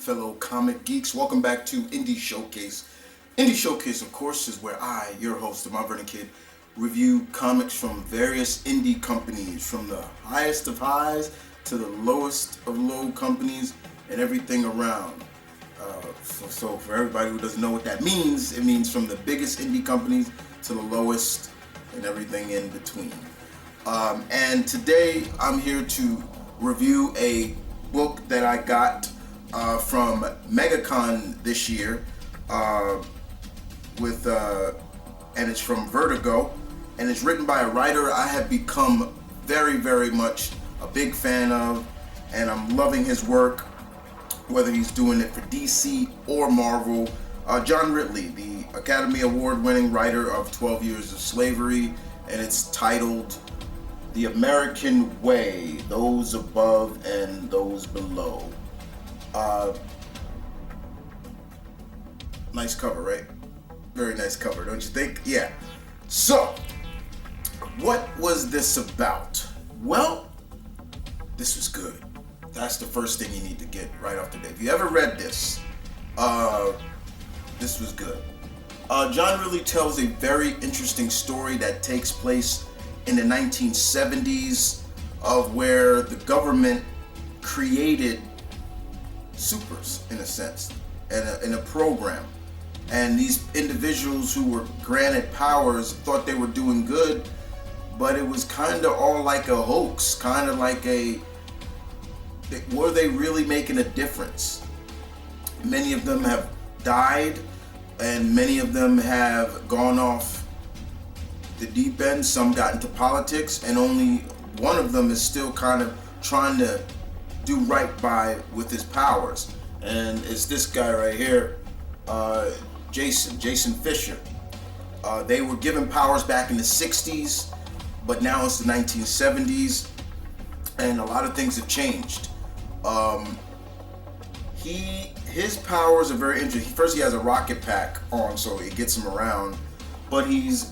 fellow comic geeks. Welcome back to Indie Showcase. Indie Showcase, of course, is where I, your host, TheMtVernonKid, review comics from various indie companies, from the highest of highs to the lowest of low companies and everything around. So for everybody who doesn't know what that means, it means from the biggest indie companies to the lowest and everything in between. And today I'm here to review a book that I got from MegaCon this year, and it's from Vertigo, and it's written by a writer I have become very, very much a big fan of, and I'm loving his work, whether he's doing it for DC or Marvel. John Ridley, the Academy Award-winning writer of 12 Years of Slavery, and it's titled The American Way, Those Above and Those Below. Nice cover, right? Very nice cover, don't you think? Yeah. So, what was this about? Well, this was good. That's the first thing you need to get right off the bat. If you ever read this, this was good. John really tells a very interesting story that takes place in the 1970s of where the government created supers, in a sense, in a program. And these individuals who were granted powers thought they were doing good, but it was kind of all like a hoax, kind of like were they really making a difference? Many of them have died, and many of them have gone off the deep end. Some got into politics, and only one of them is still kind of trying to do right by with his powers, and it's this guy right here, Jason Fisher. They were given powers back in the 60s, but now it's the 1970s, and a lot of things have changed. His powers are very interesting. First, he has a rocket pack on, so it gets him around, but he's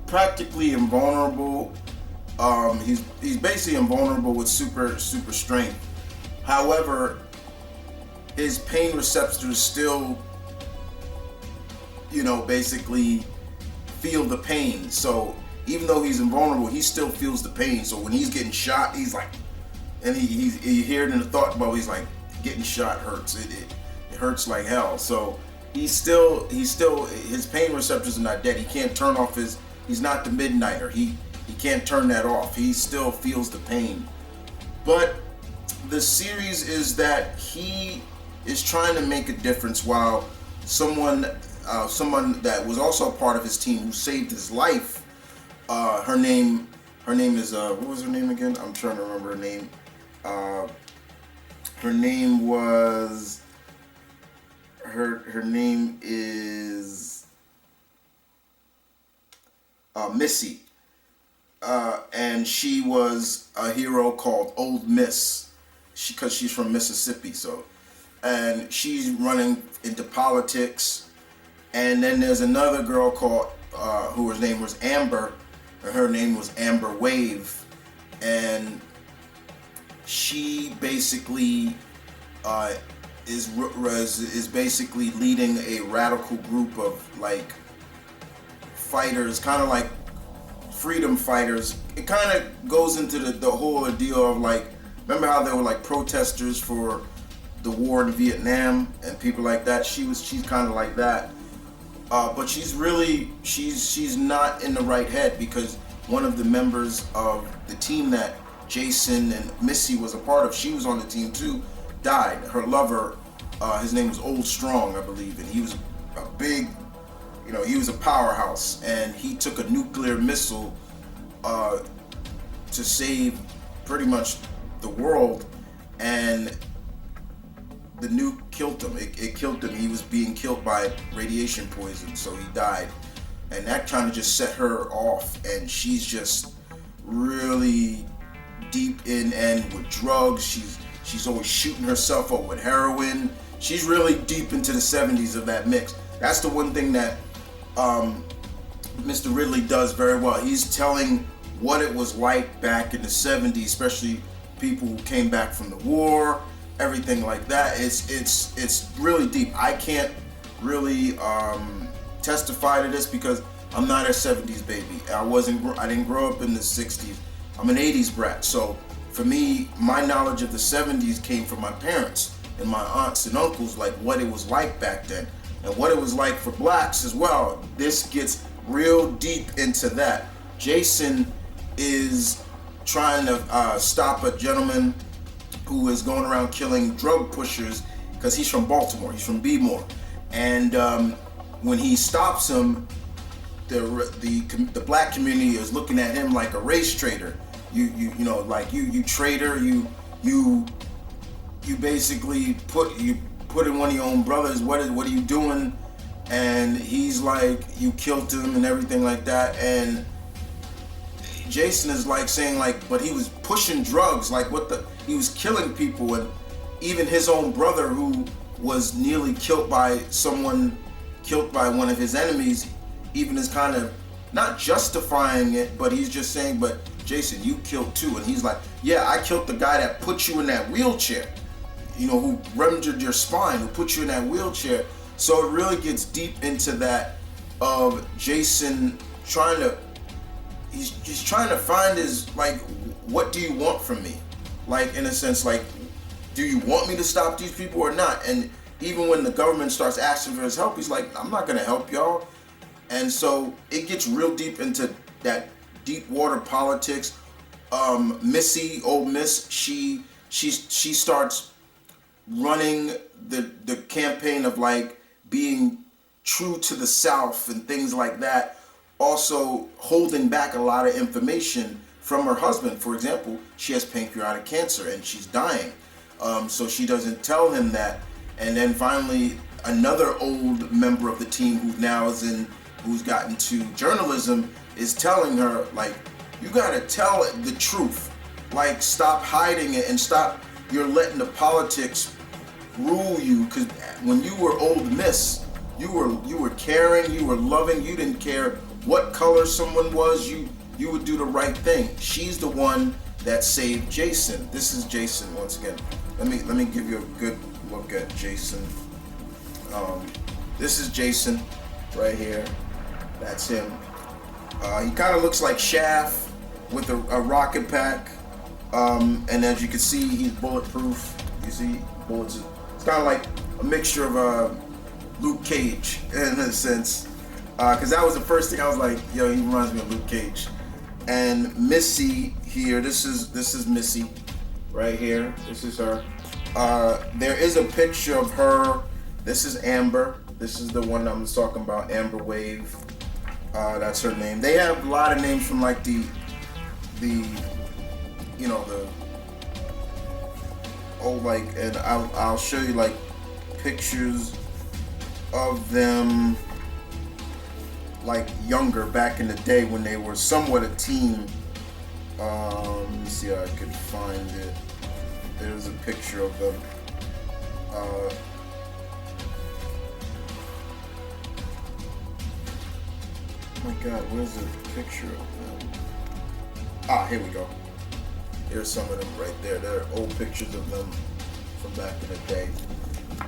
practically invulnerable. He's basically invulnerable with super strength. However, his pain receptors still, basically feel the pain. So even though he's invulnerable, he still feels the pain. So when he's getting shot, he's like, and you hear it in the thought bubble, he's like, getting shot hurts. It hurts like hell. So he's still his pain receptors are not dead. He can't turn off he's not the Midnighter. He can't turn that off. He still feels the pain. But the series is that he is trying to make a difference, while someone that was also a part of his team who saved his life, her name is what was her name again? I'm trying to remember her name. Her name was her name is Missy, and she was a hero called Old Miss, because she's from Mississippi. And she's running into politics. And then there's another girl called whose name was Amber. Her name was Amber Wave, and she basically is basically leading a radical group of like fighters, kind of like freedom fighters. It kind of goes into the whole deal of like, remember how there were like protesters for the war in Vietnam and people like that? She's kind of like that. But she's not in the right head, because one of the members of the team that Jason and Missy was a part of, she was on the team too, died. Her lover, his name was Old Strong, I believe, and he was a big, he was a powerhouse, and he took a nuclear missile to save pretty much the world, and the nuke killed him. It killed him. He was being killed by radiation poison, so he died. And that kind of just set her off, and she's just really deep in and with drugs. She's always shooting herself up with heroin. She's really deep into the 70s of that mix. That's the one thing that Mr. Ridley does very well. He's telling what it was like back in the 70s, especially people who came back from the war, everything like that. It's really deep. I can't really testify to this because I'm not a 70s baby. I didn't grow up in the 60s. I'm an 80s brat. So for me, my knowledge of the 70s came from my parents and my aunts and uncles, like what it was like back then and what it was like for blacks as well. This gets real deep into that. Jason is trying to stop a gentleman who is going around killing drug pushers because he's from Baltimore. He's from Bmore, and when he stops him, the black community is looking at him like a race traitor. You know, like you traitor. You basically put in one of your own brothers. What are you doing? And he's like, you killed him and everything like that. And Jason is like saying like, but he was pushing drugs, like he was killing people, and even his own brother who was nearly killed by one of his enemies, even is kind of not justifying it, but he's just saying, but Jason, you killed too. And he's like, yeah, I killed the guy that put you in that wheelchair, you know, who ruptured your spine, who put you in that wheelchair. So it really gets deep into that of Jason he's trying to find his, like, what do you want from me? Like, in a sense, like, do you want me to stop these people or not? And even when the government starts asking for his help, he's like, I'm not gonna help y'all. And so it gets real deep into that deep water politics. Missy, old Miss, she starts running the campaign of like being true to the South and things like that, also holding back a lot of information from her husband. For example, she has pancreatic cancer and she's dying, so she doesn't tell him that. And then finally, another old member of the team who's gotten to journalism is telling her, like, you gotta tell the truth. Like, stop hiding it and stop. You're letting the politics rule you. Because when you were old Miss, you were caring, you were loving. You didn't care what color someone was. You would do the right thing. She's the one that saved Jason. This is Jason once again. Let me give you a good look at Jason. This is Jason right here. That's him. He kind of looks like Shaft with a rocket pack. And as you can see, he's bulletproof. You see bullets. It's kind of like a mixture of Luke Cage in a sense. Because that was the first thing I was like, yo, he reminds me of Luke Cage. And Missy here, this is Missy right here. This is her. There is a picture of her. This is Amber. This is the one I'm talking about, Amber Wave. That's her name. They have a lot of names from like the and I'll show you like pictures of them like younger back in the day when they were somewhat a team. Let me see how I could find it. There's a picture of them. Oh my God, where's the picture of them? Here we go. Here's some of them right there. There are old pictures of them from back in the day.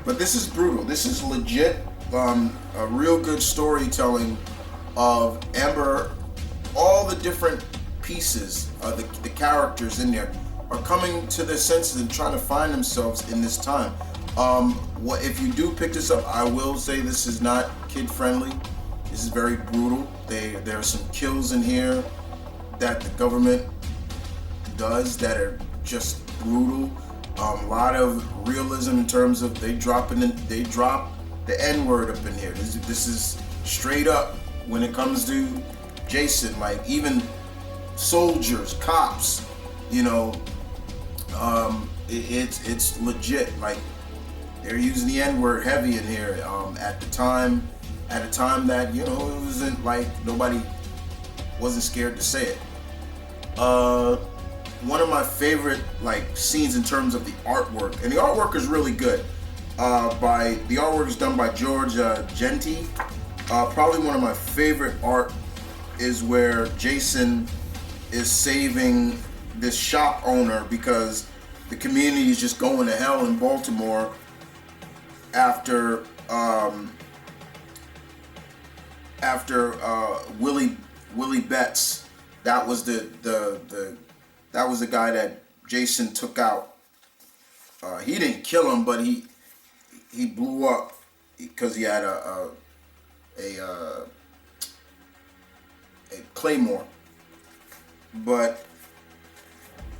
But this is brutal. This is legit. A real good storytelling of Amber. All the different pieces, the characters in there are coming to their senses and trying to find themselves in this time. If you do pick this up, I will say this is not kid friendly. This is very brutal. There are some kills in here that the government does that are just brutal. A lot of realism in terms of they drop the N-word up in here. This is straight up when it comes to Jason. Like even soldiers, cops, it's legit. Like they're using the N-word heavy in here. At a time that it wasn't like nobody wasn't scared to say it. One of my favorite scenes in terms of the artwork, and the artwork is really good. The artwork is done by George Genti. Probably one of my favorite art is where Jason is saving this shop owner because the community is just going to hell in Baltimore after Willie Betts. That was the guy that Jason took out. He didn't kill him, but he blew up because he had a claymore. But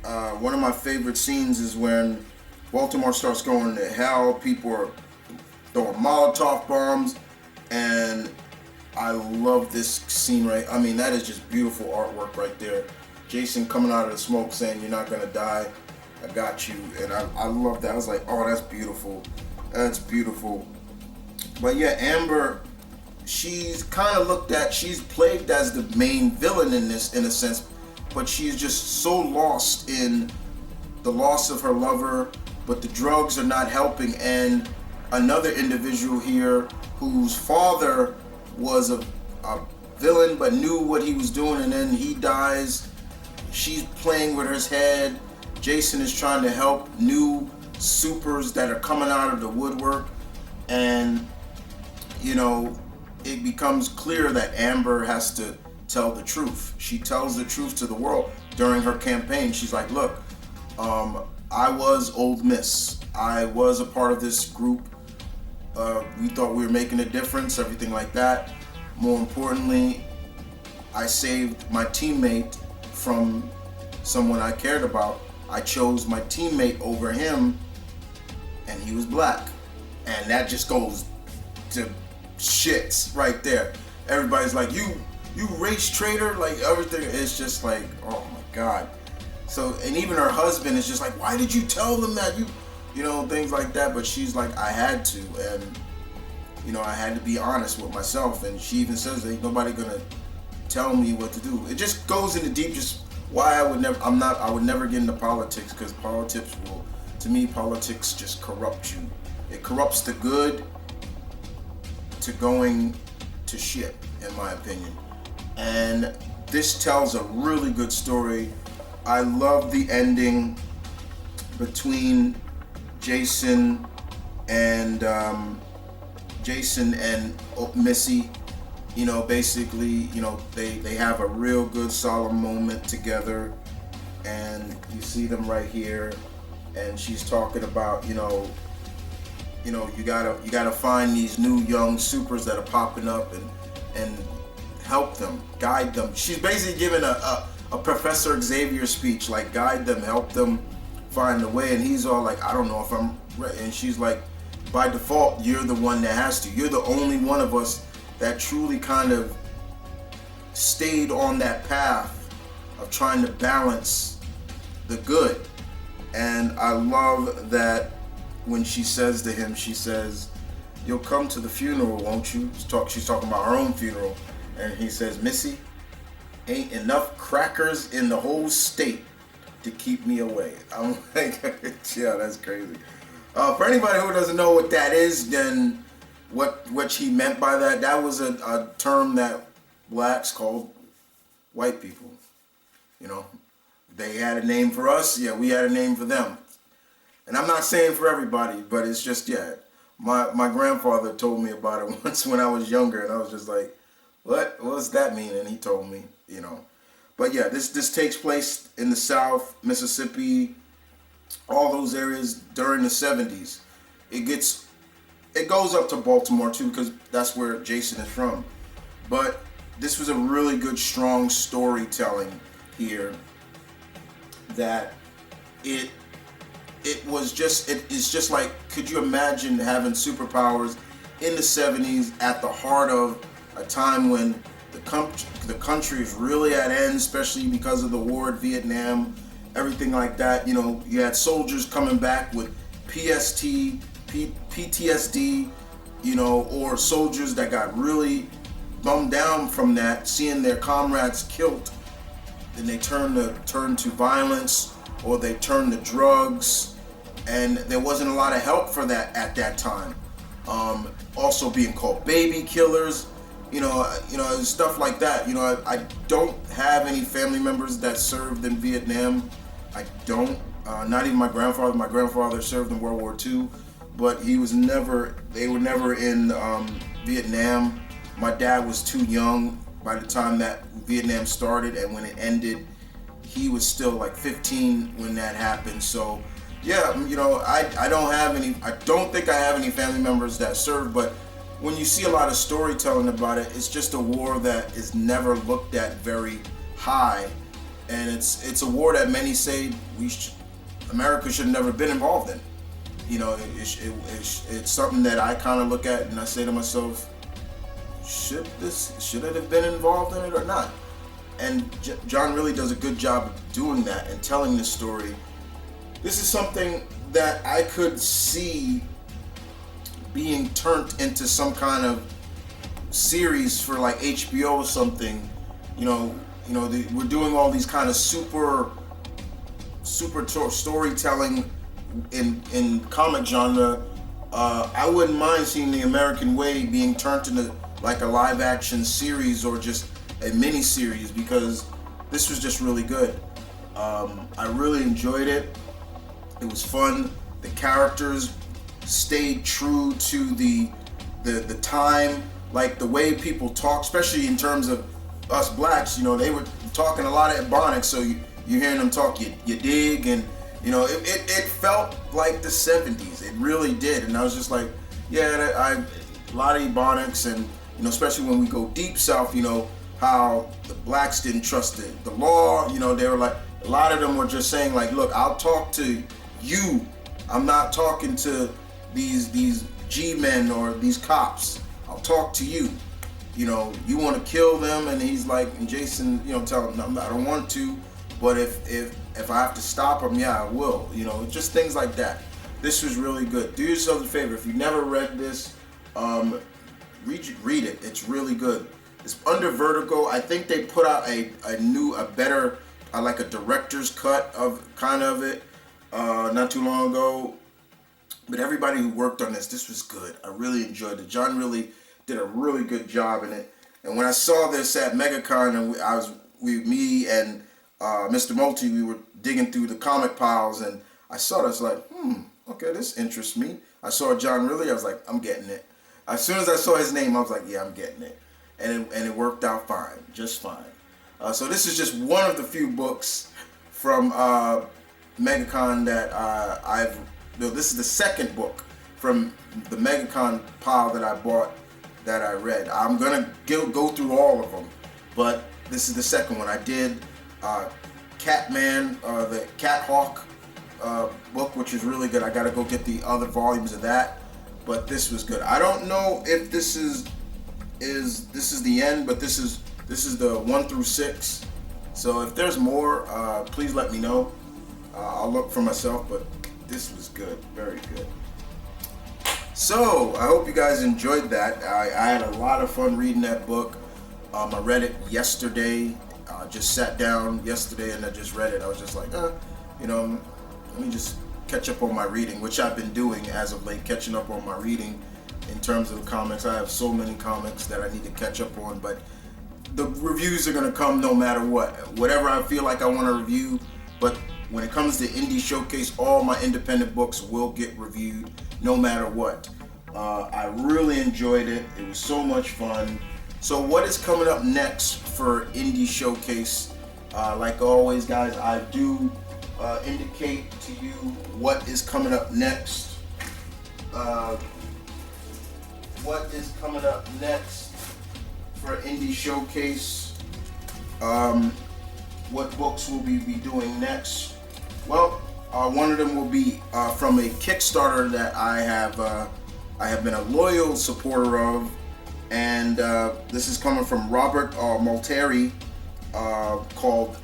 one of my favorite scenes is when Baltimore starts going to hell. People are throwing Molotov bombs, and I love this scene, right? I mean, that is just beautiful artwork right there. Jason coming out of the smoke saying, "You're not gonna die, I got you." And I love that. I was like, oh, that's beautiful. That's beautiful. But yeah, Amber, she's kind of looked at, she's plagued as the main villain in this, in a sense, but she's just so lost in the loss of her lover, but the drugs are not helping. And another individual here whose father was a villain but knew what he was doing, and then he dies. She's playing with his head. Jason is trying to help new supers that are coming out of the woodwork, and you know, it becomes clear that Amber has to tell the truth. She tells the truth to the world during her campaign. She's like, look, I was Old Miss. I was a part of this group. We thought we were making a difference, everything like that. More importantly, I saved my teammate from someone I cared about. I chose my teammate over him, and he was black. And that just goes to shits right there. Everybody's like, you race traitor, like everything. It's just like, oh my God. So, and even her husband is just like, why did you tell them that? You know, things like that. But she's like, I had to, and you know, I had to be honest with myself. And she even says that ain't nobody gonna tell me what to do. It just goes into deep, just why I would never get into politics, because politics will, to me, politics just corrupt you. It corrupts the good to going to shit, in my opinion. And this tells a really good story. I love the ending between Jason and Missy. You know, basically, you know, they have a real good solemn moment together, and you see them right here, and she's talking about, you know, you gotta find these new young supers that are popping up and help them, guide them. She's basically giving a Professor Xavier speech, like guide them, help them find the way. And he's all like, I don't know if I'm right. And she's like, by default, you're the one that has to. You're the only one of us that truly kind of stayed on that path of trying to balance the good. And I love that when she says to him, she says, you'll come to the funeral, won't you? She's talking about her own funeral. And he says, Missy, ain't enough crackers in the whole state to keep me away. I'm like, yeah, that's crazy. For anybody who doesn't know what that is, then what she meant by that, that was a term that blacks called white people. You know, they had a name for us, yeah, we had a name for them. And I'm not saying for everybody, but it's just, yeah, my grandfather told me about it once when I was younger, and I was just like, what does that mean? And he told me, you know. But yeah, this takes place in the South, Mississippi, all those areas during the 70s. It goes up to Baltimore too, because that's where Jason is from. But this was a really good, strong storytelling here. That it's just like, could you imagine having superpowers in the 70s at the heart of a time when the country is really at end, especially because of the war in Vietnam, everything like that. You know, you had soldiers coming back with PTSD, you know, or soldiers that got really bummed down from that, seeing their comrades killed. Then they turn to violence, or they turn to drugs, and there wasn't a lot of help for that at that time. Also being called baby killers, you know, stuff like that. You know, I don't have any family members that served in Vietnam. I don't. Not even my grandfather. My grandfather served in World War II, but they were never in Vietnam. My dad was too young by the time that Vietnam started, and when it ended, he was still like 15 when that happened. So yeah, I don't think I have any family members that served, but when you see a lot of storytelling about it, it's just a war that is never looked at very high, and it's a war that many say America should have never been involved in. It's something that I kind of look at and I say to myself, should it have been involved in it or not? And John really does a good job of doing that and telling this story. This is something that I could see being turned into some kind of series for like HBO or something. We're doing all these kind of super storytelling in comic genre. I wouldn't mind seeing The American Way being turned into like a live action series or just a mini series, because this was just really good. I really enjoyed it. It was fun. The characters stayed true to the time, like the way people talk, especially in terms of us blacks. They were talking a lot of Ebonics, so you're hearing them talk, you dig, and it felt like the 70s. It really did, and I was just like, yeah, a lot of Ebonics, and especially when we go deep south, how the blacks didn't trust the law. They were like, a lot of them were just saying like, look, I'll talk to you. I'm not talking to these G-men or these cops. I'll talk to you. You want to kill them, and he's like, and Jason, tell him, no, I don't want to, but if I have to stop them, yeah, I will. Just things like that. This was really good. Do yourself a favor. If you've never read this, read it. It's really good. It's under Vertigo. I think they put out a better, like a director's cut of kind of it, not too long ago. But everybody who worked on this was good. I really enjoyed it. John really did a really good job in it. And when I saw this at MegaCon, and me and Mr. Multi, we were digging through the comic piles, and I saw this like, okay, this interests me. I saw John Ridley, I was like, I'm getting it. As soon as I saw his name, I was like, yeah, I'm getting it. And it worked out fine, just fine. So this is just one of the few books from MegaCon that this is the second book from the MegaCon pile that I bought that I read. I'm gonna go through all of them, but this is the second one. I did Catman, the Cat Hawk book, which is really good. I gotta go get the other volumes of that, but this was good. I don't know if this is the end, but this is the 1 through 6. So if there's more, please let me know. I'll look for myself, but this was good, very good. So I hope you guys enjoyed that. I had a lot of fun reading that book. I read it yesterday. I just sat down yesterday and I just read it. I was just like, let me just catch up on my reading, which I've been doing as of late, catching up on my reading in terms of comics. I have so many comics that I need to catch up on, but the reviews are going to come no matter what. Whatever I feel like I want to review, but when it comes to Indie Showcase, all my independent books will get reviewed no matter what. I really enjoyed it. It was so much fun. So what is coming up next for Indie Showcase? Like always, guys, I do indicate to you what is coming up next. What is coming up next for Indie Showcase? What books will we be doing next? Well, one of them will be from a Kickstarter that I have been a loyal supporter of, and this is coming from Robert Malteri, called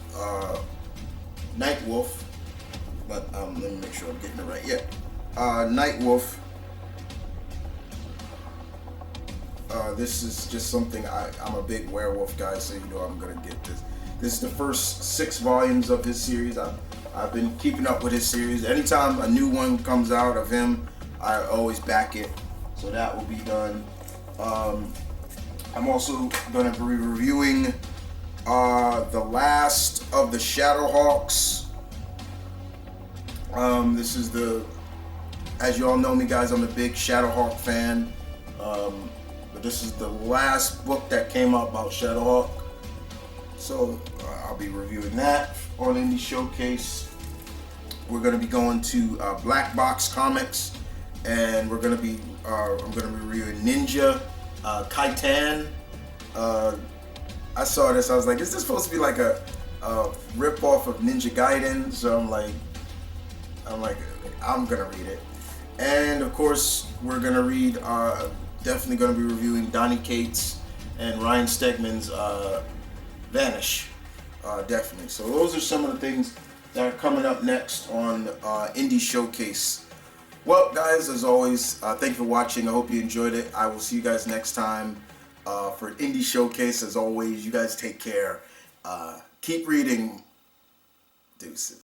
Nightwolf. But let me make sure I'm getting it right. Yeah, Nightwolf. This is just something I'm a big werewolf guy, so I'm gonna get this. This is the first 6 volumes of his series. I've been keeping up with his series. Anytime a new one comes out of him, I always back it. So that will be done. I'm also going to be reviewing the last of the Shadowhawks This is as you all know me, guys, I'm a big Shadowhawk fan. But this is the last book that came out about Shadowhawk. So I'll be reviewing that on Indie Showcase. We're going to be going to Black Box Comics, and I'm going to be reviewing Ninja Kaitan. I saw this, I was like, is this supposed to be like a rip-off of Ninja Gaiden? So I'm like, I'm gonna read it. And of course, we're gonna read, definitely gonna be reviewing Donny Cates and Ryan Stegman's Vanish, definitely. So those are some of the things that are coming up next on Indie Showcase. Well, guys, as always, thank you for watching. I hope you enjoyed it. I will see you guys next time for Indie Showcase. As always, you guys take care. Keep reading. Deuces.